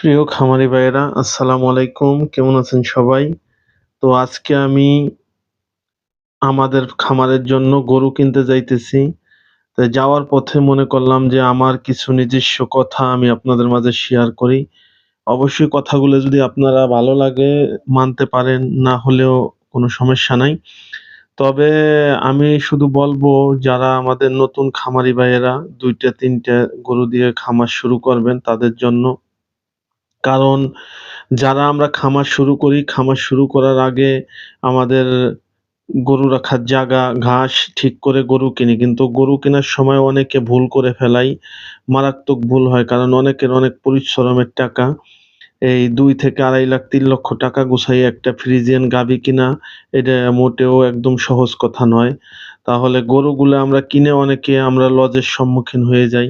প্রিয় খামারি ভাইয়েরা, আসসালামু আলাইকুম। কেমন আছেন সবাই? তো আজকে আমি আমাদের খামারের জন্য গরু কিনতে যাইতেছি। তো যাওয়ার পথে মনে করলাম যে আমার কিছু নিজস্ব কথা আমি আপনাদের মাঝে শেয়ার করি। অবশ্যই কথাগুলো যদি আপনারা ভালো লাগে মানতে পারেন, না হলেও কোনো সমস্যা নাই। তবে আমি শুধু বলবো যারা আমাদের নতুন খামারি ভাইয়েরা ২ টা ৩ টা গরু দিয়ে খামার শুরু করবেন তাদের জন্য। কারণ যারা আমরা খামার শুরু করি, খামার শুরু করার আগে আমাদের গরু রাখার জায়গা, ঘাস ঠিক করে গরু কিনি। কিন্তু গরু কেনার সময় অনেকে ভুল করে ফেলাই। মারাত্মক ভুল হয়। কারণ অনেকের অনেক পরিশ্রমের টাকা। এই ২ থেকে ২.৫ লাখ, ৩ লক্ষ টাকা গুছাইয়ে একটা ফ্রিজিয়ান গাভী কিনা, এটা মোটেও একদম সহজ কথা নয়। তাহলে গরুগুলা আমরা কিনে অনেকে আমরা লজের সম্মুখীন হয়ে যাই।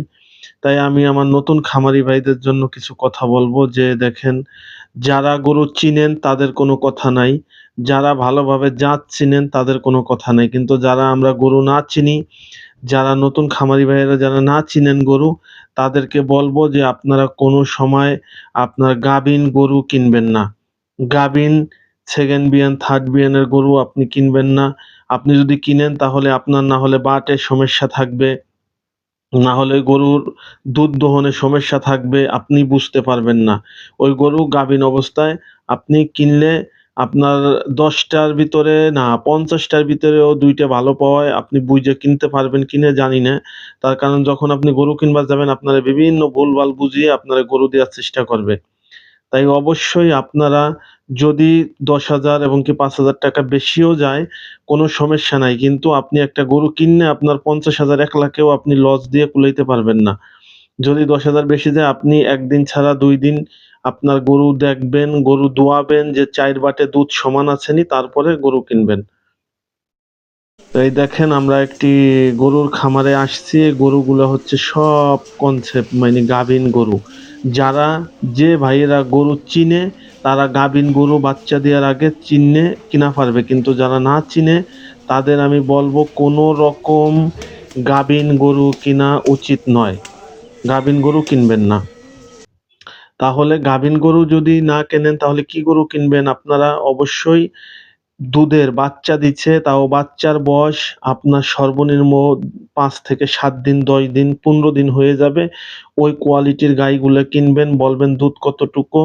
তাই আমি আমার নতুন খামারি ভাইদের জন্য কিছু কথা বলবো যে দেখেন, যারা গরু চিনেন তাদের কোনো কথা নাই। যারা ভালোভাবে জাত চিনেন তাদের কোনো কথা নাই। কিন্তু যারা আমরা গরু না চিনি, যারা নতুন খামারি ভাইয়েরা যারা না চিনেন গরু, তাদেরকে বলবো যে আপনারা কোনো সময় আপনার গাভীন গরু কিনবেন না। গাভীন 2nd বিয়ান, 3rd বিয়ানের গরু আপনি কিনবেন না। আপনি যদি কিনেন তাহলে আপনার না হলে বাতের সমস্যা থাকবে। না হলে গরুর দুধ দোহনে সমস্যা থাকবে, আপনি বুঝতে পারবেন না। ওই গরু গাভীন অবস্থায় আপনি কিনলে আপনার ১০ টার ভিতরে না ৫০ টার ভিতরেও ২ টা ভালো পাওয়ায় আপনি বুইঝা কিনতে পারবেন কিনা জানি না। তার কারণ যখন আপনি গরু কিনবার যাবেন আপনারা বিভিন্ন ভুলভাল বুঝিয়ে আপনারা গরু দেয়ার চেষ্টা করবে। তাই অবশ্যই আপনারা যদি ১০,০০০ এবং কি ৳৫,০০০ বেশিও যায়, কোনো সমস্যা নাই। কিন্তু আপনি একটা গরু কিনলে আপনার ৫০,০০০ ১,০০,০০০ এও আপনি লস দিয়ে কুলাইতে পারবেন না। যদি ১০,০০০ বেশি যায় আপনি ১ দিন ছাড়া ২ দিন আপনার গরু দেখবেন, গরু দোয়াবেন যে ৪ বাটে দুধ সমান আছে নি তারপরে গরু কিনবেন। তো এই দেখেন আমরা একটি গরুর খামারে আসছি। গরুগুলো হচ্ছে সব কনসেপ্ট মানে গাভীন গরু। যারা যে ভাইয়েরা গরু চিনে তারা গাভীন গরু বাচ্চা দেওয়ার আগে চিনে কিনা পারবে। কিন্তু যারা না চিনে তাদের আমি বলব কোনো রকম গাভীন গরু কিনা উচিত নয়। গাভীন গরু কিনবেন না। তাহলে গাভীন গরু যদি না কেনেন তাহলে কি গরু কিনবেন? আপনারা অবশ্যই দুধের বাচ্চা দিচ্ছে, তাও বাচ্চার বয়স আপনার সর্বনিম্ন ৫ থেকে ৭ দিন, ১০ দিন, ১৫ দিন হয়ে যাবে। ওই কোয়ালিটির গাইগুলা কিনবেন, বলবেন দুধ কতটুকু,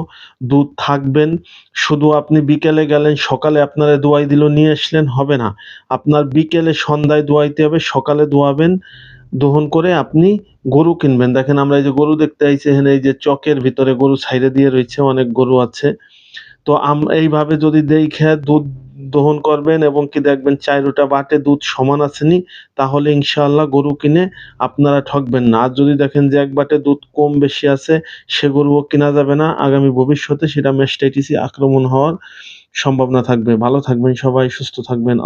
দুধ থাকবেন। শুধু আপনি বিকেলে গেলেন, সকালে আপনারে দোয়াই দিল, নিয়ে আসলেন, হবে না। আপনার বিকেলে সন্ধ্যায় দোয়াইতে হবে, সকালে দোয়াবেন। দহন করে আপনি গরু কিনবেন। দেখেন আমরা এই যে গরু দেখতে আইছি এখানে এই যে চকের ভিতরে গরু ছাইড়া দিয়ে রইছে, অনেক গরু আছে। তো এইভাবে যদি দেইখা দুধ দহন করবেন এবং কি দেখবেন ৪ টা বাটে দুধ সমান আছে নি, তাহলে ইনশাআল্লাহ গরু কিনে আপনারা ঠকবেন না। আর যদি দেখেন যে ১ বাটে দুধ কম বেশি আছে, সে গরুও কিনা যাবে না। আগামী ভবিষ্যতে সেটা ম্যাস্টাইটিসে আক্রমণ হওয়ার সম্ভাবনা থাকবে। ভালো থাকবেন সবাই, সুস্থ থাকবেন।